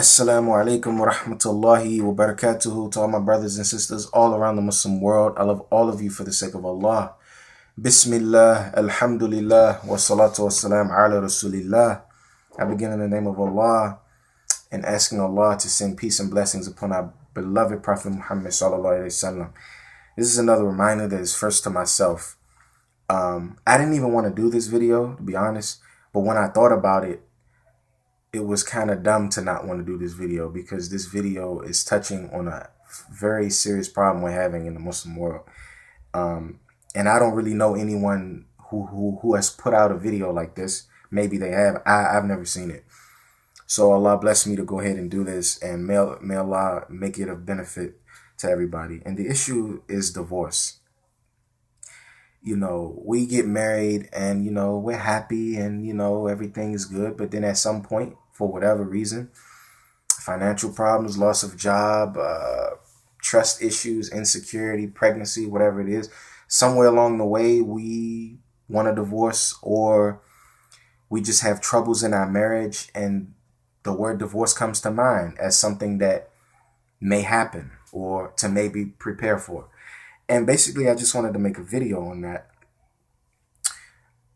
Assalamu alaikum wa rahmatullahi wa barakatuhu to all my brothers and sisters all around the Muslim world. I love all of you for the sake of Allah. Bismillah, alhamdulillah, wa salatu wa salam ala rasulillah. I begin in the name of Allah and asking Allah to send peace and blessings upon our beloved Prophet Muhammad sallallahu alaihi wasallam. This is another reminder that is first to myself. I didn't even want to do this video, to be honest, but when I thought about it, it was kind of dumb to not want to do this video because this video is touching on a very serious problem we're having in the Muslim world. And I don't really know anyone who has put out a video like this. Maybe they have. I've never seen it. So Allah bless me to go ahead and do this, and may Allah make it of benefit to everybody. And the issue is divorce. You know, we get married and, you know, we're happy and, you know, everything is good. But then at some point, for whatever reason, financial problems, loss of job, trust issues, insecurity, pregnancy, whatever it is, somewhere along the way, we want a divorce, or we just have troubles in our marriage. And the word divorce comes to mind as something that may happen or to maybe prepare for. And basically, I just wanted to make a video on that.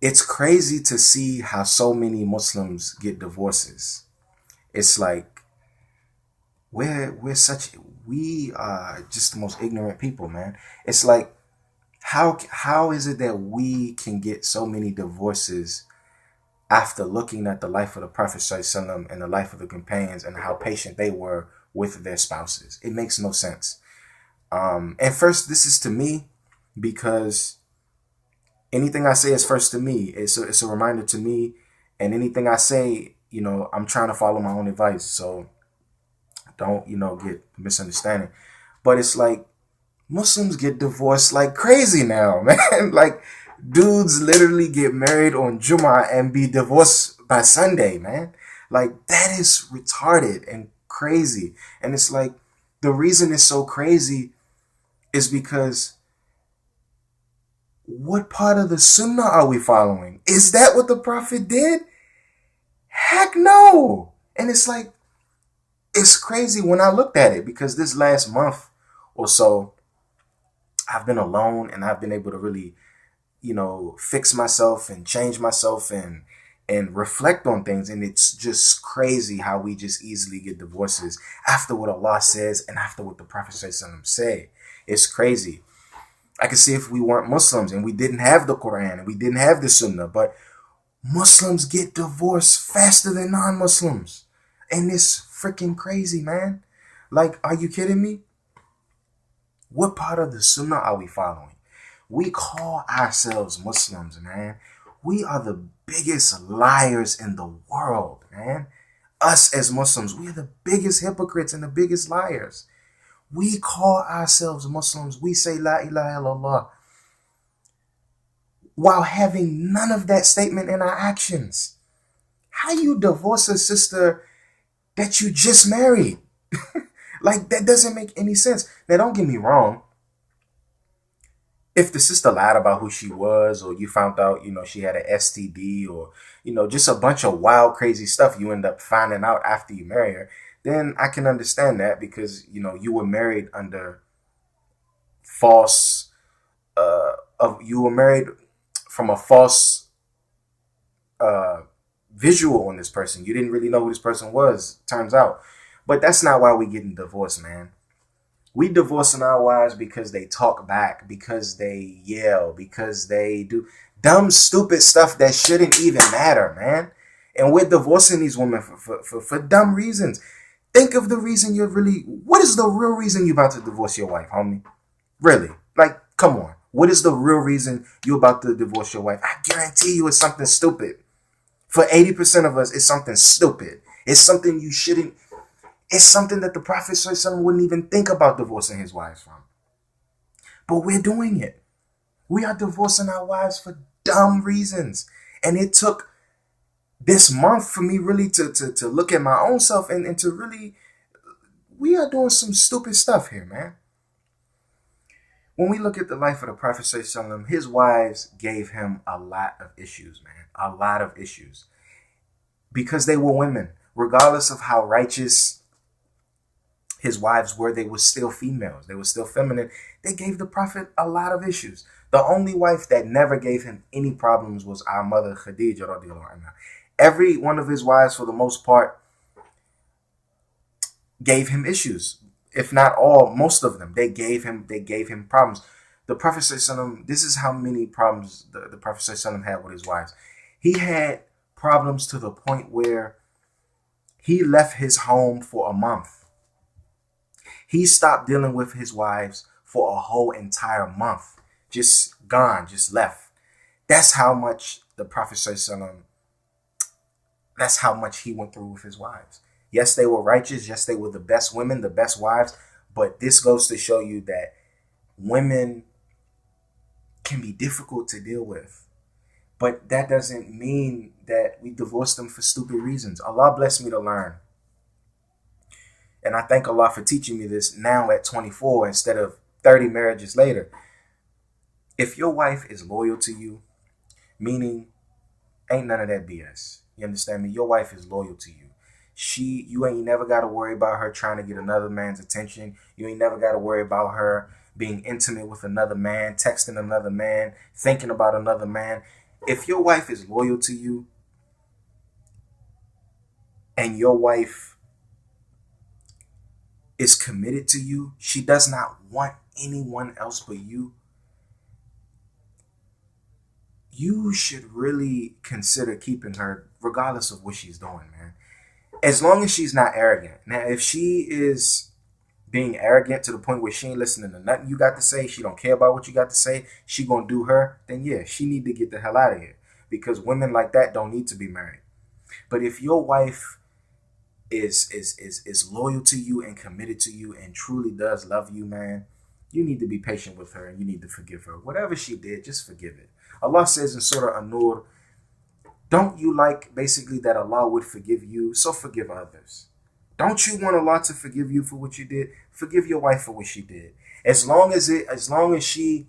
It's crazy to see how so many Muslims get divorces. It's like we are just the most ignorant people, man. It's like how is it that we can get so many divorces after looking at the life of the Prophet ﷺ and the life of the companions and how patient they were with their spouses? It makes no sense. And first, this is to me, because anything I say is first to me. It's a reminder to me, and anything I say, you know, I'm trying to follow my own advice. So don't, you know, get misunderstanding. But it's like Muslims get divorced like crazy now, man. Like dudes literally get married on Jummah and be divorced by Sunday, man. Like that is retarded and crazy. And it's like the reason it's so crazy is because what part of the Sunnah are we following? Is that what the Prophet did? Heck no. And it's like, it's crazy when I looked at it, because this last month or so, I've been alone and I've been able to really, you know, fix myself and change myself and reflect on things. And it's just crazy how we just easily get divorces after what Allah says and after what the Prophet say. It's crazy. I could see if we weren't Muslims and we didn't have the Quran and we didn't have the Sunnah, but Muslims get divorced faster than non-Muslims. And it's freaking crazy, man. Like, are you kidding me? What part of the Sunnah are we following? We call ourselves Muslims, man. We are the biggest liars in the world, man. Us as Muslims, we are the biggest hypocrites and the biggest liars. We call ourselves Muslims. We say La ilaha illallah while having none of that statement in our actions. How you divorce a sister that you just married? Like, that doesn't make any sense. Now, don't get me wrong. If the sister lied about who she was, or you found out, you know, she had an STD, or, you know, just a bunch of wild, crazy stuff you end up finding out after you marry her, then I can understand that, because, you know, you were married under false, you were married from a false visual on this person. You didn't really know who this person was, turns out. But that's not why we getting divorced, man. We divorcing our wives because they talk back, because they yell, because they do dumb, stupid stuff that shouldn't even matter, man. And we're divorcing these women for dumb reasons. Think of the reason what is the real reason you're about to divorce your wife, homie? Really? Like, come on. What is the real reason you're about to divorce your wife? I guarantee you it's something stupid. For 80% of us, it's something stupid. It's something you shouldn't. It's something that the Prophet ﷺ wouldn't even think about divorcing his wives from. But we're doing it. We are divorcing our wives for dumb reasons. And it took this month for me really to look at my own self and to really, we are doing some stupid stuff here, man. When we look at the life of the Prophet ﷺ, his wives gave him a lot of issues, man. A lot of issues. Because they were women. regardless of how righteous his wives were, they were still females. They were still feminine. They gave the Prophet a lot of issues. The only wife that never gave him any problems was our mother Khadija radiallahu anha. Every one of his wives, for the most part, gave him issues. If not all, most of them, they gave him problems. The Prophet ﷺ, this is how many problems the Prophet ﷺ had with his wives. He had problems to the point where he left his home for a month. He stopped dealing with his wives for a whole entire month. Just gone, just left. That's how much the Prophet ﷺ, that's how much he went through with his wives. Yes, they were righteous. Yes, they were the best women, the best wives. But this goes to show you that women can be difficult to deal with. But that doesn't mean that we divorce them for stupid reasons. Allah blessed me to learn. And I thank Allah for teaching me this now at 24 instead of 30 marriages later. If your wife is loyal to you, meaning ain't none of that BS. You understand me? Your wife is loyal to you. You ain't never got to worry about her trying to get another man's attention. You ain't never got to worry about her being intimate with another man, texting another man, thinking about another man. If your wife is loyal to you and your wife is committed to you, she does not want anyone else but you, you should really consider keeping her regardless of what she's doing, man. As long as she's not arrogant. Now, if she is being arrogant to the point where she ain't listening to nothing you got to say, she don't care about what you got to say, she gonna do her, then yeah, she need to get the hell out of here. Because women like that don't need to be married. But if your wife is loyal to you and committed to you and truly does love you, man, you need to be patient with her and you need to forgive her. Whatever she did, just forgive it. Allah says in Surah An-Nur, don't you like basically that Allah would forgive you, so forgive others. Don't you want Allah to forgive you for what you did? Forgive your wife for what she did. As long as she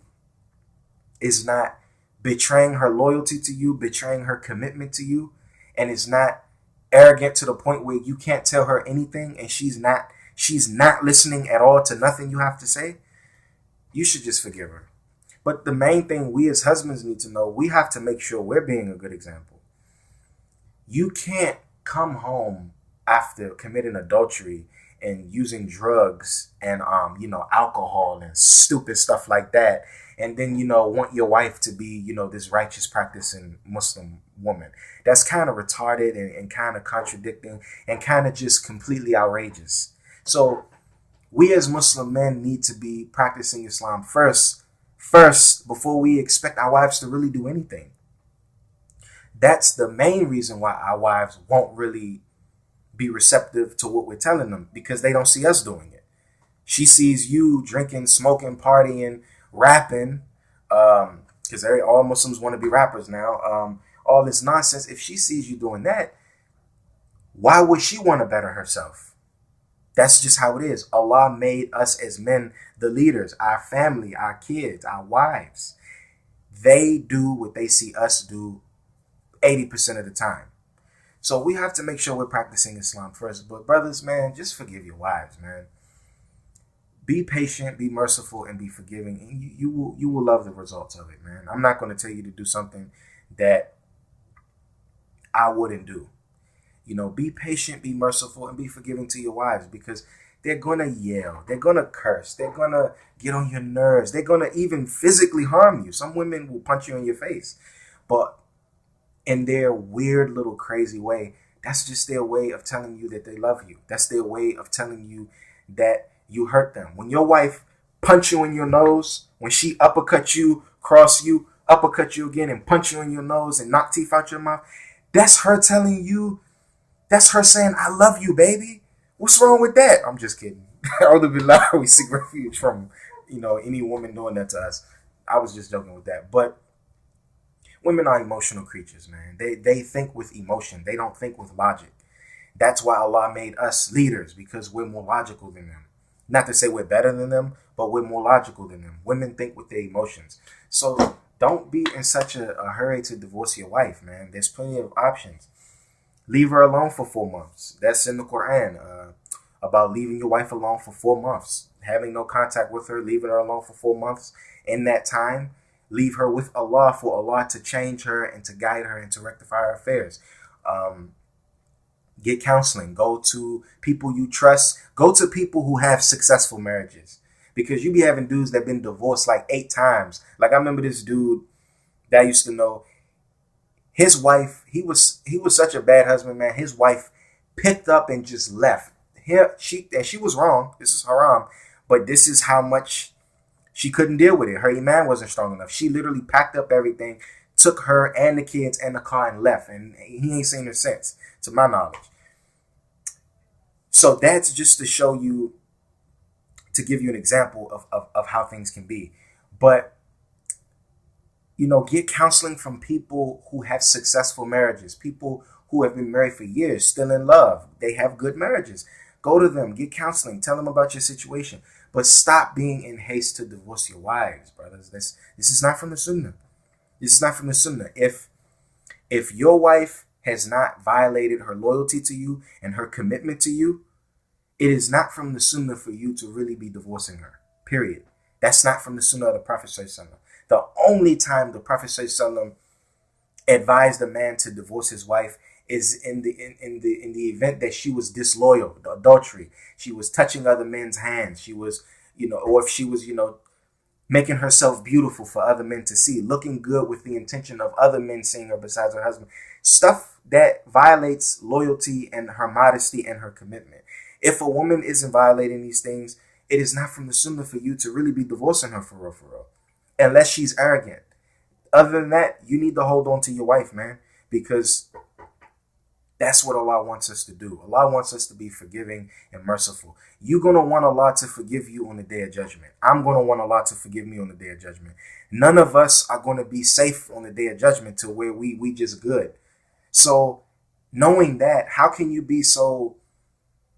is not betraying her loyalty to you, betraying her commitment to you, and is not arrogant to the point where you can't tell her anything and she's not listening at all to nothing you have to say, you should just forgive her. But the main thing we as husbands need to know, we have to make sure we're being a good example. You can't come home after committing adultery and using drugs and alcohol and stupid stuff like that, and then want your wife to be this righteous practicing Muslim woman. That's kind of retarded and kind of contradicting and kind of just completely outrageous. So we as Muslim men need to be practicing Islam first before we expect our wives to really do anything. That's the main reason why our wives won't really be receptive to what we're telling them, because they don't see us doing it. She sees you drinking, smoking, partying, rapping, because all Muslims want to be rappers now. All this nonsense. If she sees you doing that, why would she want to better herself? That's just how it is. Allah made us as men the leaders, our family, our kids, our wives. They do what they see us do 80% of the time. So we have to make sure we're practicing Islam first. But brothers, man, just forgive your wives, man. Be patient, be merciful, and be forgiving, and you will love the results of it, man. I'm not going to tell you to do something that I wouldn't do. Be patient, be merciful, and be forgiving to your wives, because they're going to yell, they're going to curse, they're going to get on your nerves, they're going to even physically harm you. Some women will punch you in your face, but in their weird little crazy way, that's just their way of telling you that they love you. That's their way of telling you that you hurt them. When your wife punch you in your nose, when she uppercut you, cross you, uppercut you again, and punch you in your nose and knock teeth out your mouth, that's her telling you, that's her saying, I love you, baby. What's wrong with that? I'm just kidding. We seek refuge from, any woman doing that to us. I was just joking with that. But women are emotional creatures, man. They think with emotion. They don't think with logic. That's why Allah made us leaders, because we're more logical than them. Not to say we're better than them, but we're more logical than them. Women think with their emotions. So don't be in such a hurry to divorce your wife, man. There's plenty of options. Leave her alone for 4 months. That's in the Quran, about leaving your wife alone for 4 months, having no contact with her, leaving her alone for 4 months. In that time, leave her with Allah for Allah to change her and to guide her and to rectify her affairs. Um, get counseling. Go to people you trust. Go to people who have successful marriages, because you be having dudes that been divorced like 8 times. Like I remember this dude that I used to know. His wife, he was such a bad husband, man. His wife picked up and just left. She was wrong. This is haram, but this is how much she couldn't deal with it. Her iman wasn't strong enough. She literally packed up everything, took her and the kids and the car and left, and he ain't seen her since, to my knowledge. So that's just to show you, to give you an example of how things can be. But get counseling from people who have successful marriages, people who have been married for years, still in love. They have good marriages. Go to them, get counseling, tell them about your situation. But stop being in haste to divorce your wives, brothers. This is not from the Sunnah. This is not from the Sunnah. If your wife has not violated her loyalty to you and her commitment to you, it is not from the Sunnah for you to really be divorcing her. Period. That's not from the Sunnah of the Prophet ﷺ. The only time the Prophet ﷺ advised a man to divorce his wife is in the event that she was disloyal, the adultery. She was touching other men's hands. She was, or if she was, making herself beautiful for other men to see, looking good with the intention of other men seeing her besides her husband. Stuff that violates loyalty and her modesty and her commitment. If a woman isn't violating these things, it is not from the Sunnah for you to really be divorcing her for real. Unless she's arrogant. Other than that, you need to hold on to your wife, man, because that's what Allah wants us to do. Allah wants us to be forgiving and merciful. You're going to want Allah to forgive you on the day of judgment. I'm going to want Allah to forgive me on the day of judgment. None of us are going to be safe on the day of judgment to where we just good. So knowing that, how can you be so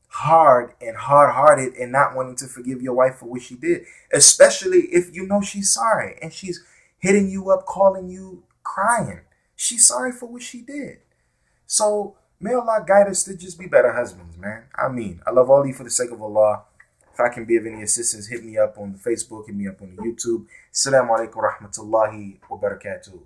hard and hard-hearted and not wanting to forgive your wife for what she did, especially if you know she's sorry and she's hitting you up, calling you, crying? She's sorry for what she did. So may Allah guide us to just be better husbands, man. I love all of you for the sake of Allah. If I can be of any assistance, hit me up on the Facebook, hit me up on the YouTube. Assalamu alaikum wa rahmatullahi wa barakatuh.